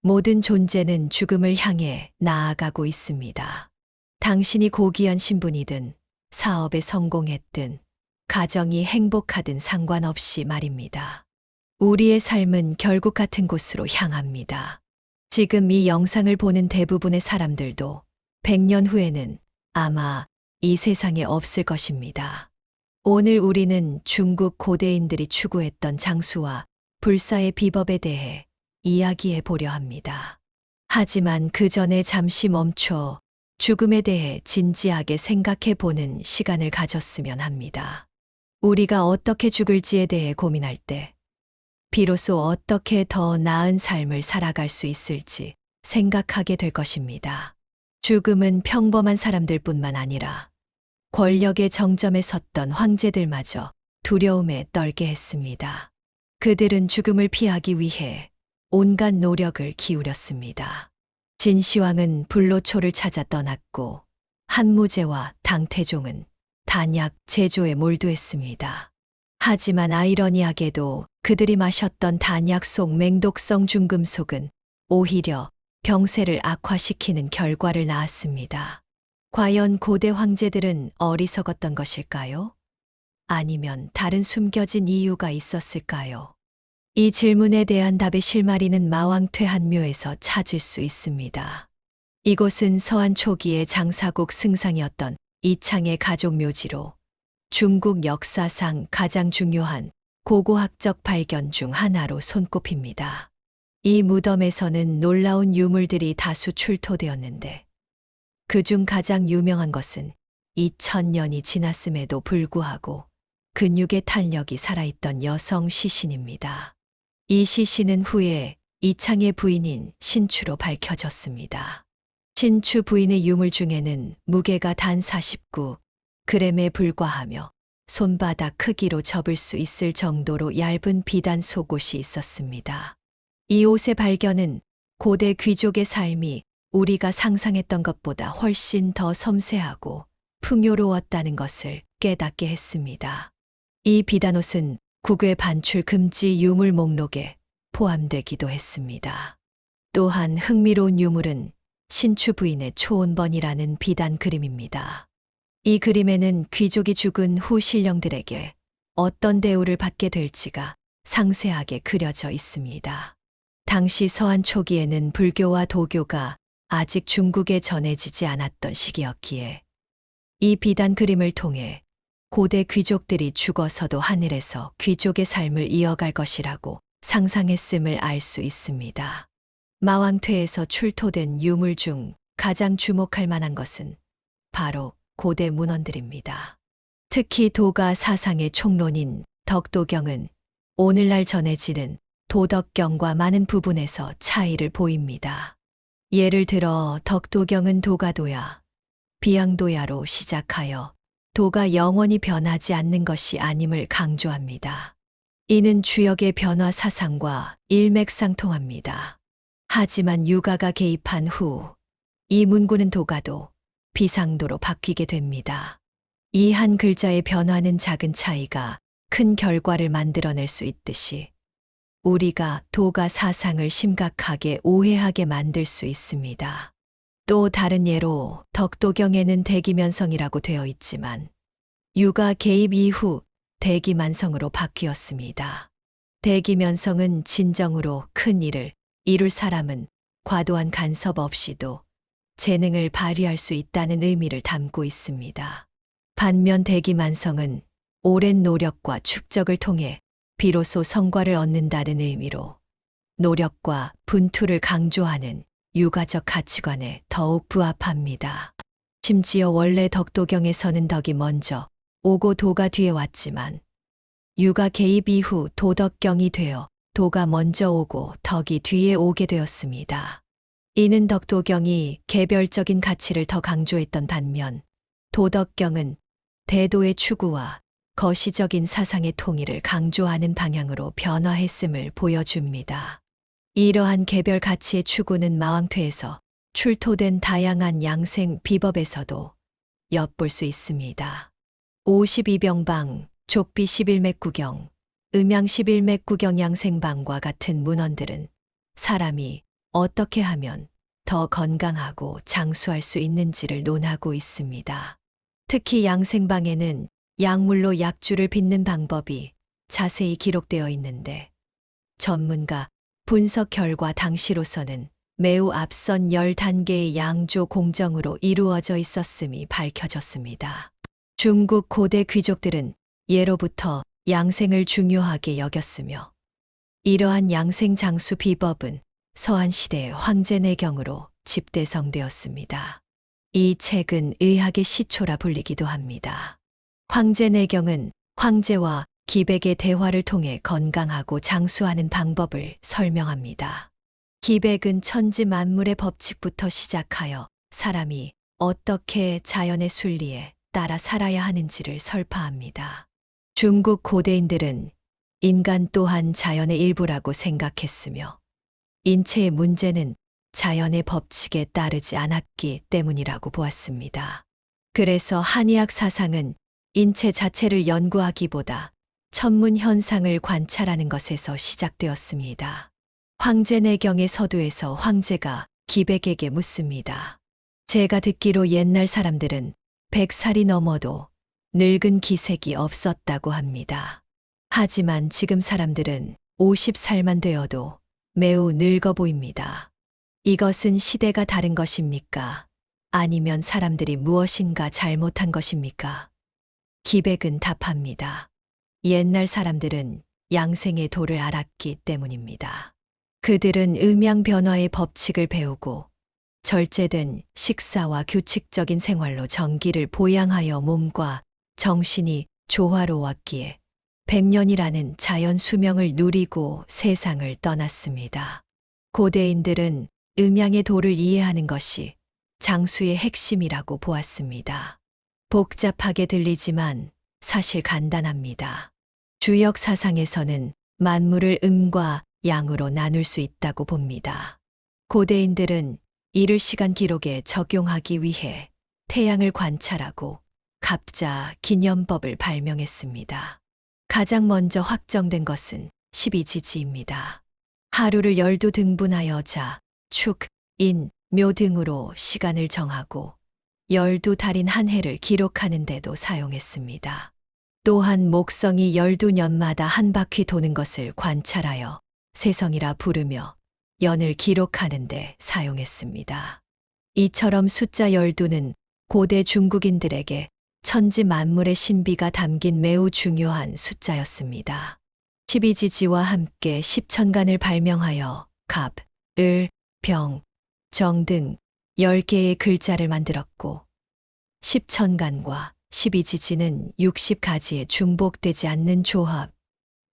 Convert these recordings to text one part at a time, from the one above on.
모든 존재는 죽음을 향해 나아가고 있습니다. 당신이 고귀한 신분이든 사업에 성공했든 가정이 행복하든 상관없이 말입니다. 우리의 삶은 결국 같은 곳으로 향합니다. 지금 이 영상을 보는 대부분의 사람들도 100년 후에는 아마 이 세상에 없을 것입니다. 오늘 우리는 중국 고대인들이 추구했던 장수와 불사의 비법에 대해 이야기해 보려 합니다. 하지만 그 전에 잠시 멈춰 죽음에 대해 진지하게 생각해 보는 시간을 가졌으면 합니다. 우리가 어떻게 죽을지에 대해 고민할 때 비로소 어떻게 더 나은 삶을 살아갈 수 있을지 생각하게 될 것입니다. 죽음은 평범한 사람들뿐만 아니라 권력의 정점에 섰던 황제들마저 두려움에 떨게 했습니다. 그들은 죽음을 피하기 위해 온갖 노력을 기울였습니다. 진시황은 불로초를 찾아 떠났고 한무제와 당태종은 단약 제조에 몰두했습니다. 하지만 아이러니하게도 그들이 마셨던 단약 속 맹독성 중금속은 오히려 병세를 악화시키는 결과를 낳았습니다. 과연 고대 황제들은 어리석었던 것일까요? 아니면 다른 숨겨진 이유가 있었을까요? 이 질문에 대한 답의 실마리는 마왕퇴한묘에서 찾을 수 있습니다. 이곳은 서한 초기의 장사국 승상이었던 이창의 가족 묘지로 중국 역사상 가장 중요한 고고학적 발견 중 하나로 손꼽힙니다. 이 무덤에서는 놀라운 유물들이 다수 출토되었는데 그중 가장 유명한 것은 2000년이 지났음에도 불구하고 근육의 탄력이 살아있던 여성 시신입니다. 이 시신은 후에 이창의 부인인 신추로 밝혀졌습니다. 신추 부인의 유물 중에는 무게가 단 49g에 불과하며 손바닥 크기로 접을 수 있을 정도로 얇은 비단 속옷이 있었습니다. 이 옷의 발견은 고대 귀족의 삶이 우리가 상상했던 것보다 훨씬 더 섬세하고 풍요로웠다는 것을 깨닫게 했습니다. 이 비단옷은 국외 반출 금지 유물 목록에 포함되기도 했습니다. 또한 흥미로운 유물은 신추 부인의 초원번이라는 비단 그림입니다. 이 그림에는 귀족이 죽은 후 신령들에게 어떤 대우를 받게 될지가 상세하게 그려져 있습니다. 당시 서한 초기에는 불교와 도교가 아직 중국에 전해지지 않았던 시기였기에 이 비단 그림을 통해 고대 귀족들이 죽어서도 하늘에서 귀족의 삶을 이어갈 것이라고 상상했음을 알 수 있습니다. 마왕퇴에서 출토된 유물 중 가장 주목할 만한 것은 바로 고대 문헌들입니다. 특히 도가 사상의 총론인 덕도경은 오늘날 전해지는 도덕경과 많은 부분에서 차이를 보입니다. 예를 들어 덕도경은 도가도야, 비양도야로 시작하여 도가 영원히 변하지 않는 것이 아님을 강조합니다. 이는 주역의 변화 사상과 일맥상통합니다. 하지만 유가가 개입한 후 이 문구는 도가도, 비상도로 바뀌게 됩니다. 이 한 글자의 변화는 작은 차이가 큰 결과를 만들어낼 수 있듯이 우리가 도가 사상을 심각하게 오해하게 만들 수 있습니다. 또 다른 예로 덕도경에는 대기면성이라고 되어 있지만 유가 개입 이후 대기만성으로 바뀌었습니다. 대기면성은 진정으로 큰 일을 이룰 사람은 과도한 간섭 없이도 재능을 발휘할 수 있다는 의미를 담고 있습니다. 반면 대기만성은 오랜 노력과 축적을 통해 비로소 성과를 얻는다는 의미로 노력과 분투를 강조하는 유가적 가치관에 더욱 부합합니다. 심지어 원래 덕도경에서는 덕이 먼저 오고 도가 뒤에 왔지만 유가 개입 이후 도덕경이 되어 도가 먼저 오고 덕이 뒤에 오게 되었습니다. 이는 덕도경이 개별적인 가치를 더 강조했던 반면 도덕경은 대도의 추구와 거시적인 사상의 통일을 강조하는 방향으로 변화했음을 보여줍니다. 이러한 개별 가치의 추구는 마왕퇴에서 출토된 다양한 양생 비법에서도 엿볼 수 있습니다. 52병방, 족비 11맥구경, 음양 11맥구경 양생방과 같은 문헌들은 사람이 어떻게 하면 더 건강하고 장수할 수 있는지를 논하고 있습니다. 특히 양생방에는 약물로 약주를 빚는 방법이 자세히 기록되어 있는데 전문가 분석 결과 당시로서는 매우 앞선 10단계의 양조 공정으로 이루어져 있었음이 밝혀졌습니다. 중국 고대 귀족들은 예로부터 양생을 중요하게 여겼으며 이러한 양생 장수 비법은 서한시대의 황제내경으로 집대성되었습니다. 이 책은 의학의 시초라 불리기도 합니다. 황제내경은 황제와 기백의 대화를 통해 건강하고 장수하는 방법을 설명합니다. 기백은 천지 만물의 법칙부터 시작하여 사람이 어떻게 자연의 순리에 따라 살아야 하는지를 설파합니다. 중국 고대인들은 인간 또한 자연의 일부라고 생각했으며 인체의 문제는 자연의 법칙에 따르지 않았기 때문이라고 보았습니다. 그래서 한의학 사상은 인체 자체를 연구하기보다 천문 현상을 관찰하는 것에서 시작되었습니다. 황제내경의 서두에서 황제가 기백에게 묻습니다. 제가 듣기로 옛날 사람들은 100살이 넘어도 늙은 기색이 없었다고 합니다. 하지만 지금 사람들은 50살만 되어도 매우 늙어 보입니다. 이것은 시대가 다른 것입니까? 아니면 사람들이 무엇인가 잘못한 것입니까? 기백은 답합니다. 옛날 사람들은 양생의 도를 알았기 때문입니다. 그들은 음양 변화의 법칙을 배우고 절제된 식사와 규칙적인 생활로 정기를 보양하여 몸과 정신이 조화로웠기에 100년이라는 자연 수명을 누리고 세상을 떠났습니다. 고대인들은 음양의 도를 이해하는 것이 장수의 핵심이라고 보았습니다. 복잡하게 들리지만 사실 간단합니다. 주역 사상에서는 만물을 음과 양으로 나눌 수 있다고 봅니다. 고대인들은 이를 시간 기록에 적용하기 위해 태양을 관찰하고 갑자 기념법을 발명했습니다. 가장 먼저 확정된 것은 12지지입니다. 하루를 12등분하여 자, 축, 인, 묘 등으로 시간을 정하고 12달인 한 해를 기록하는 데도 사용했습니다. 또한 목성이 12년마다 한 바퀴 도는 것을 관찰하여 세성이라 부르며 연을 기록하는 데 사용했습니다. 이처럼 숫자 12는 고대 중국인들에게 천지 만물의 신비가 담긴 매우 중요한 숫자였습니다. 12지지와 함께 십천간을 발명하여 갑, 을, 병, 정 등 10개의 글자를 만들었고 십천간과 12지지는 60가지의 중복되지 않는 조합,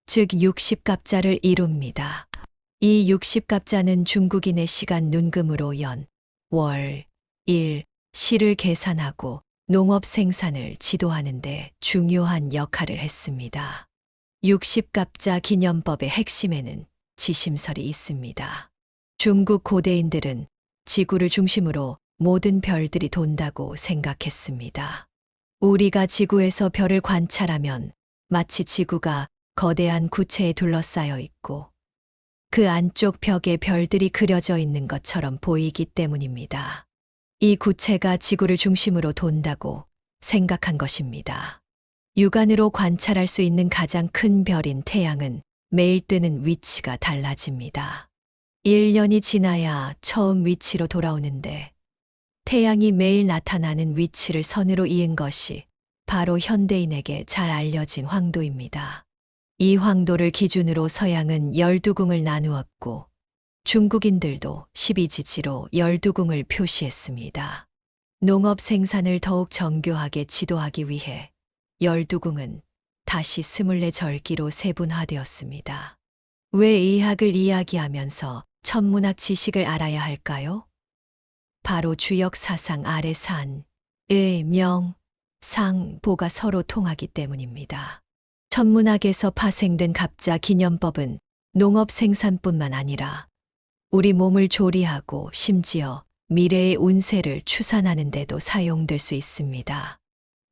즉 60갑자를 이룹니다. 이 60갑자는 중국인의 시간 눈금으로 연, 월, 일, 시를 계산하고 농업 생산을 지도하는 데 중요한 역할을 했습니다. 60갑자 기념법의 핵심에는 지심설이 있습니다. 중국 고대인들은 지구를 중심으로 모든 별들이 돈다고 생각했습니다. 우리가 지구에서 별을 관찰하면 마치 지구가 거대한 구체에 둘러싸여 있고 그 안쪽 벽에 별들이 그려져 있는 것처럼 보이기 때문입니다. 이 구체가 지구를 중심으로 돈다고 생각한 것입니다. 육안으로 관찰할 수 있는 가장 큰 별인 태양은 매일 뜨는 위치가 달라집니다. 1년이 지나야 처음 위치로 돌아오는데 태양이 매일 나타나는 위치를 선으로 이은 것이 바로 현대인에게 잘 알려진 황도입니다. 이 황도를 기준으로 서양은 12궁을 나누었고 중국인들도 12지지로 12궁을 표시했습니다. 농업 생산을 더욱 정교하게 지도하기 위해 12궁은 다시 24절기로 세분화되었습니다. 왜 의학을 이야기하면서 천문학 지식을 알아야 할까요? 바로 주역 사상 아래 산, 의, 명, 상, 보가 서로 통하기 때문입니다. 천문학에서 파생된 갑자 기념법은 농업 생산뿐만 아니라 우리 몸을 조리하고 심지어 미래의 운세를 추산하는 데도 사용될 수 있습니다.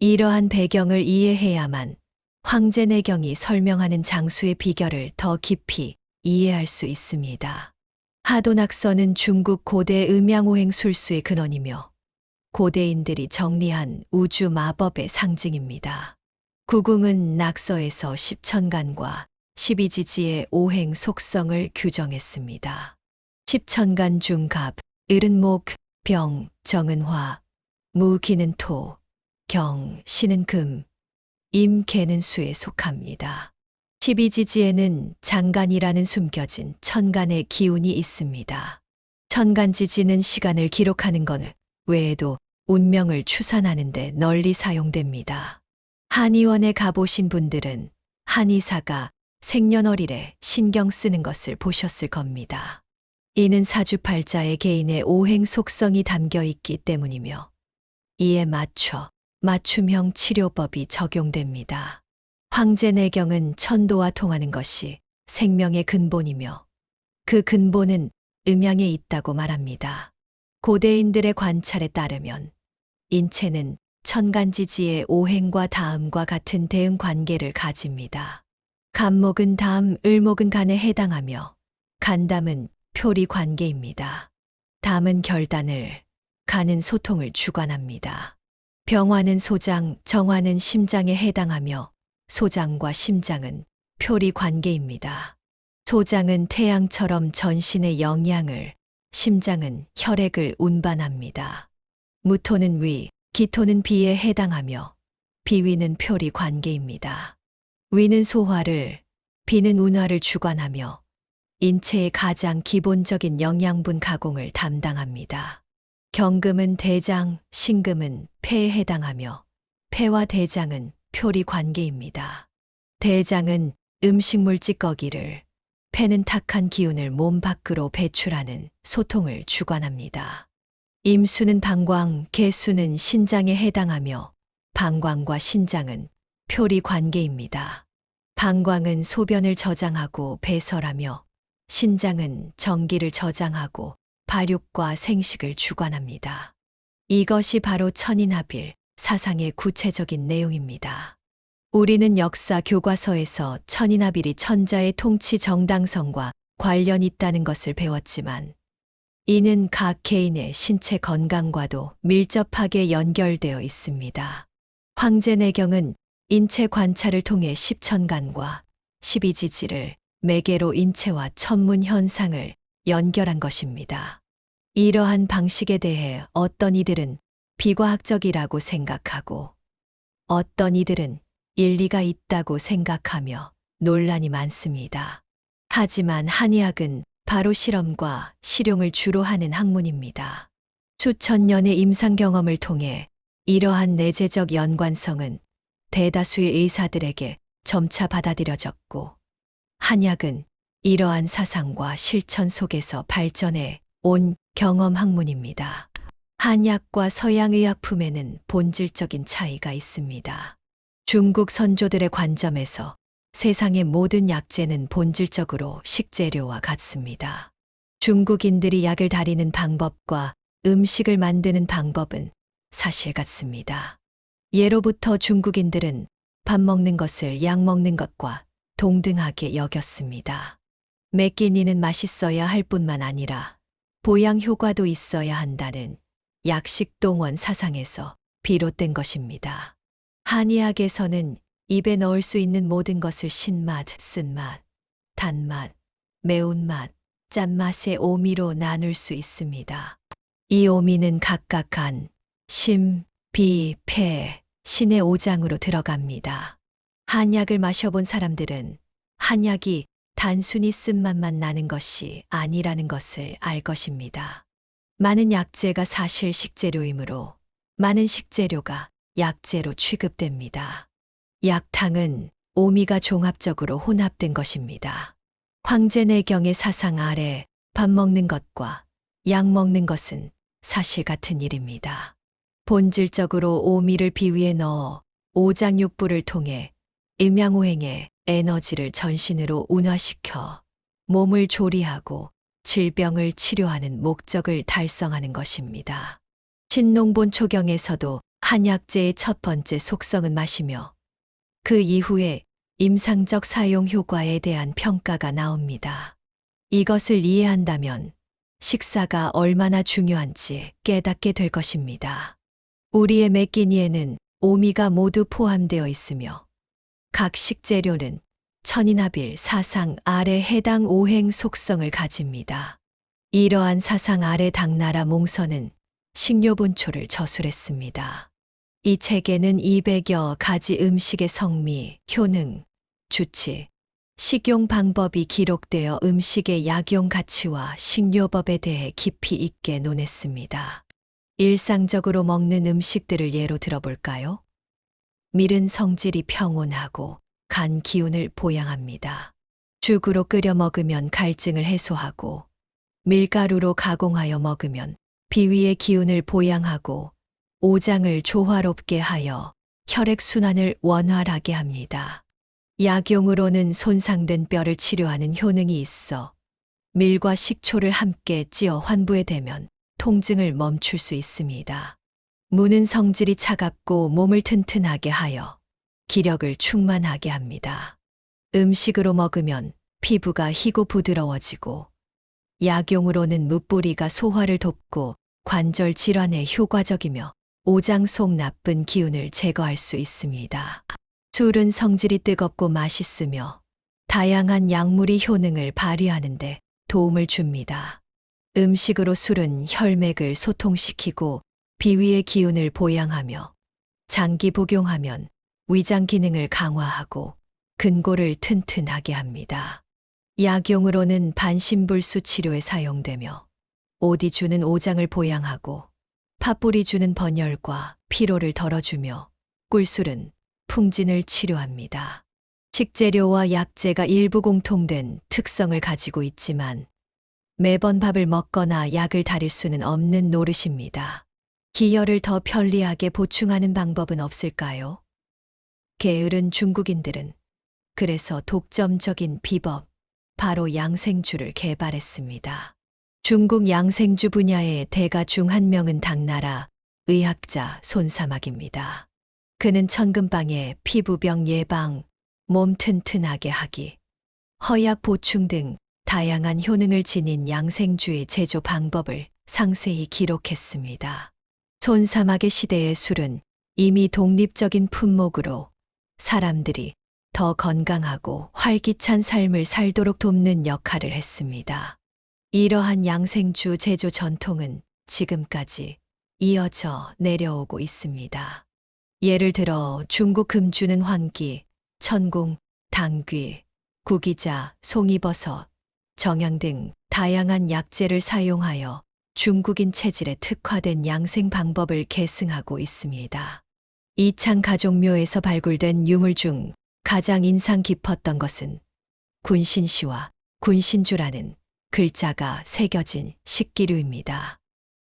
이러한 배경을 이해해야만 황제내경이 설명하는 장수의 비결을 더 깊이 이해할 수 있습니다. 하도낙서는 중국 고대 음양오행 술수의 근원이며 고대인들이 정리한 우주 마법의 상징입니다. 구궁은 낙서에서 십천간과 십이지지의 오행 속성을 규정했습니다. 십천간 중 갑, 을은 목, 병, 정은 화, 무, 기는 토, 경, 신은 금, 임, 개는 수에 속합니다. 십이지지에는 장간이라는 숨겨진 천간의 기운이 있습니다. 천간지지는 시간을 기록하는 것 외에도 운명을 추산하는 데 널리 사용됩니다. 한의원에 가보신 분들은 한의사가 생년월일에 신경 쓰는 것을 보셨을 겁니다. 이는 사주팔자의 개인의 오행 속성이 담겨 있기 때문이며 이에 맞춰 맞춤형 치료법이 적용됩니다. 황제내경은 천도와 통하는 것이 생명의 근본이며 그 근본은 음양에 있다고 말합니다. 고대인들의 관찰에 따르면 인체는 천간지지의 오행과 다음과 같은 대응 관계를 가집니다. 간목은 다음, 을목은 간에 해당하며 간담은 표리 관계입니다. 담은 결단을, 간은 소통을 주관합니다. 병화는 소장, 정화는 심장에 해당하며 소장과 심장은 표리 관계입니다. 소장은 태양처럼 전신의 영양을, 심장은 혈액을 운반합니다. 무토는 위, 기토는 비에 해당하며 비위는 표리 관계입니다. 위는 소화를, 비는 운화를 주관하며 인체의 가장 기본적인 영양분 가공을 담당합니다. 경금은 대장, 신금은 폐에 해당하며 폐와 대장은 표리 관계입니다. 대장은 음식물 찌꺼기를, 폐는 탁한 기운을 몸 밖으로 배출하는 소통을 주관합니다. 임수는 방광, 개수는 신장에 해당하며 방광과 신장은 표리 관계입니다. 방광은 소변을 저장하고 배설하며 신장은 전기를 저장하고 발육과 생식을 주관합니다. 이것이 바로 천인합일, 사상의 구체적인 내용입니다. 우리는 역사 교과서에서 천인합일이 천자의 통치 정당성과 관련 있다는 것을 배웠지만 이는 각 개인의 신체 건강과도 밀접하게 연결되어 있습니다. 황제내경은 인체 관찰을 통해 십천간과 십이지지를 매개로 인체와 천문 현상을 연결한 것입니다. 이러한 방식에 대해 어떤 이들은 비과학적이라고 생각하고 어떤 이들은 일리가 있다고 생각하며 논란이 많습니다. 하지만 한의학은 바로 실험과 실용을 주로 하는 학문입니다. 수천 년의 임상 경험을 통해 이러한 내재적 연관성은 대다수의 의사들에게 점차 받아들여졌고 한약은 이러한 사상과 실천 속에서 발전해 온 경험 학문입니다. 한약과 서양의약품에는 본질적인 차이가 있습니다. 중국 선조들의 관점에서 세상의 모든 약재는 본질적으로 식재료와 같습니다. 중국인들이 약을 다리는 방법과 음식을 만드는 방법은 사실 같습니다. 예로부터 중국인들은 밥 먹는 것을 약 먹는 것과 동등하게 여겼습니다. 매 끼니는 맛있어야 할 뿐만 아니라 보양 효과도 있어야 한다는 약식동원 사상에서 비롯된 것입니다. 한의학에서는 입에 넣을 수 있는 모든 것을 신맛, 쓴맛, 단맛, 매운맛, 짠맛의 오미로 나눌 수 있습니다. 이 오미는 각각 간, 심, 비, 폐, 신의 오장으로 들어갑니다. 한약을 마셔본 사람들은 한약이 단순히 쓴맛만 나는 것이 아니라는 것을 알 것입니다. 많은 약재가 사실 식재료이므로 많은 식재료가 약재로 취급됩니다. 약탕은 오미가 종합적으로 혼합된 것입니다. 황제내경의 사상 아래 밥 먹는 것과 약 먹는 것은 사실 같은 일입니다. 본질적으로 오미를 비위에 넣어 오장육부를 통해 음양오행의 에너지를 전신으로 운화시켜 몸을 조리하고 질병을 치료하는 목적을 달성하는 것입니다. 신농본초경에서도 한약재의 첫 번째 속성은 맛이며 그 이후에 임상적 사용 효과에 대한 평가가 나옵니다. 이것을 이해한다면 식사가 얼마나 중요한지 깨닫게 될 것입니다. 우리의 매 끼니에는 오미가 모두 포함되어 있으며 각 식재료는 천인합일 사상 아래 해당 오행 속성을 가집니다. 이러한 사상 아래 당나라 몽서는 식료본초를 저술했습니다. 이 책에는 200여 가지 음식의 성미, 효능, 주치, 식용 방법이 기록되어 음식의 약용 가치와 식료법에 대해 깊이 있게 논했습니다. 일상적으로 먹는 음식들을 예로 들어볼까요? 밀은 성질이 평온하고 간 기운을 보양합니다. 죽으로 끓여 먹으면 갈증을 해소하고 밀가루로 가공하여 먹으면 비위의 기운을 보양하고 오장을 조화롭게 하여 혈액순환을 원활하게 합니다. 약용으로는 손상된 뼈를 치료하는 효능이 있어 밀과 식초를 함께 찌어 환부에 대면 통증을 멈출 수 있습니다. 무는 성질이 차갑고 몸을 튼튼하게 하여 기력을 충만하게 합니다. 음식으로 먹으면 피부가 희고 부드러워지고 약용으로는 무뿌리가 소화를 돕고 관절 질환에 효과적이며 오장 속 나쁜 기운을 제거할 수 있습니다. 술은 성질이 뜨겁고 맛있으며 다양한 약물이 효능을 발휘하는데 도움을 줍니다. 음식으로 술은 혈맥을 소통시키고 비위의 기운을 보양하며 장기 복용하면 위장 기능을 강화하고 근골을 튼튼하게 합니다. 약용으로는 반신불수 치료에 사용되며 오디 주는 오장을 보양하고 팥불이 주는 번열과 피로를 덜어주며 꿀술은 풍진을 치료합니다. 식재료와 약재가 일부 공통된 특성을 가지고 있지만 매번 밥을 먹거나 약을 다릴 수는 없는 노릇입니다. 기혈을 더 편리하게 보충하는 방법은 없을까요? 게으른 중국인들은 그래서 독점적인 비법, 바로 양생주를 개발했습니다. 중국 양생주 분야의 대가 중 한 명은 당나라 의학자 손사막입니다. 그는 천금방에 피부병 예방, 몸 튼튼하게 하기, 허약 보충 등 다양한 효능을 지닌 양생주의 제조 방법을 상세히 기록했습니다. 손사막의 시대의 술은 이미 독립적인 품목으로 사람들이 더 건강하고 활기찬 삶을 살도록 돕는 역할을 했습니다. 이러한 양생주 제조 전통은 지금까지 이어져 내려오고 있습니다. 예를 들어 중국 금주는 황기, 천궁, 당귀, 구기자, 송이버섯, 정향 등 다양한 약재를 사용하여 중국인 체질에 특화된 양생 방법을 계승하고 있습니다. 이창 가족묘에서 발굴된 유물 중 가장 인상 깊었던 것은 군신시와 군신주라는 글자가 새겨진 식기류입니다.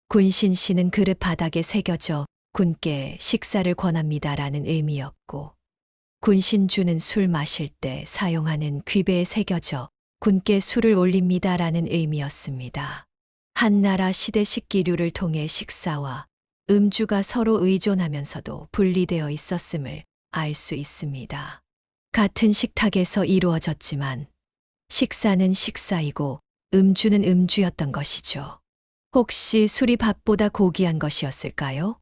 군신시는 그릇 바닥에 새겨져 군께 식사를 권합니다라는 의미였고, 군신주는 술 마실 때 사용하는 귀배에 새겨져 군께 술을 올립니다라는 의미였습니다. 한나라 시대 식기류를 통해 식사와 음주가 서로 의존하면서도 분리되어 있었음을 알 수 있습니다. 같은 식탁에서 이루어졌지만 식사는 식사이고 음주는 음주였던 것이죠. 혹시 술이 밥보다 고귀한 것이었을까요?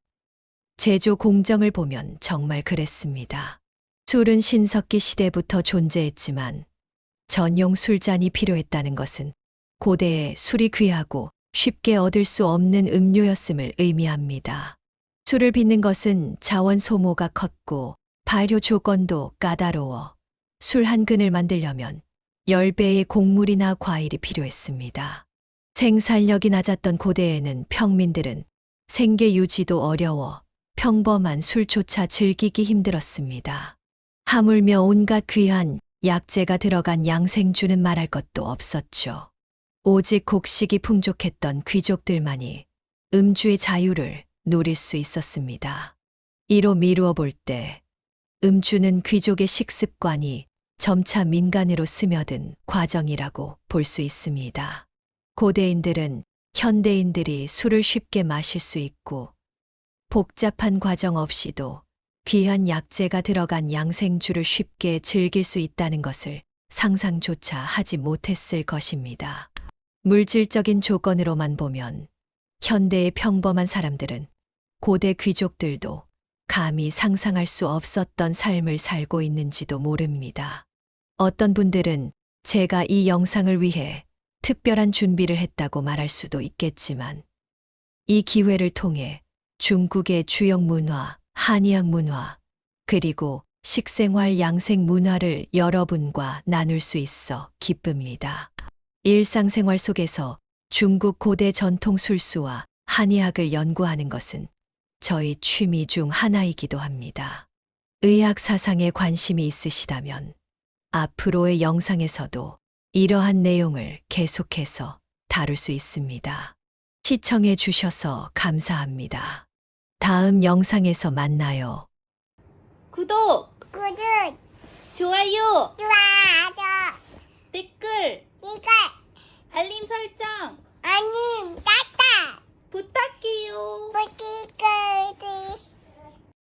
제조 공정을 보면 정말 그랬습니다. 술은 신석기 시대부터 존재했지만 전용 술잔이 필요했다는 것은 고대에 술이 귀하고 쉽게 얻을 수 없는 음료였음을 의미합니다. 술을 빚는 것은 자원 소모가 컸고 발효 조건도 까다로워 술 한 근을 만들려면 10배의 곡물이나 과일이 필요했습니다. 생산력이 낮았던 고대에는 평민들은 생계 유지도 어려워 평범한 술조차 즐기기 힘들었습니다. 하물며 온갖 귀한 약재가 들어간 양생주는 말할 것도 없었죠. 오직 곡식이 풍족했던 귀족들만이 음주의 자유를 누릴 수 있었습니다. 이로 미루어 볼 때 음주는 귀족의 식습관이 점차 민간으로 스며든 과정이라고 볼 수 있습니다. 고대인들은 현대인들이 술을 쉽게 마실 수 있고 복잡한 과정 없이도 귀한 약재가 들어간 양생주를 쉽게 즐길 수 있다는 것을 상상조차 하지 못했을 것입니다. 물질적인 조건으로만 보면 현대의 평범한 사람들은 고대 귀족들도 감히 상상할 수 없었던 삶을 살고 있는지도 모릅니다. 어떤 분들은 제가 이 영상을 위해 특별한 준비를 했다고 말할 수도 있겠지만 이 기회를 통해 중국의 주역 문화, 한의학 문화, 그리고 식생활 양생 문화를 여러분과 나눌 수 있어 기쁩니다. 일상생활 속에서 중국 고대 전통 술수와 한의학을 연구하는 것은 저희 취미 중 하나이기도 합니다. 의학 사상에 관심이 있으시다면 앞으로의 영상에서도 이러한 내용을 계속해서 다룰 수 있습니다. 시청해 주셔서 감사합니다. 다음 영상에서 만나요. 구독, 좋아요, 좋아요. 댓글, 이거 알림 설정. 아니, 따따.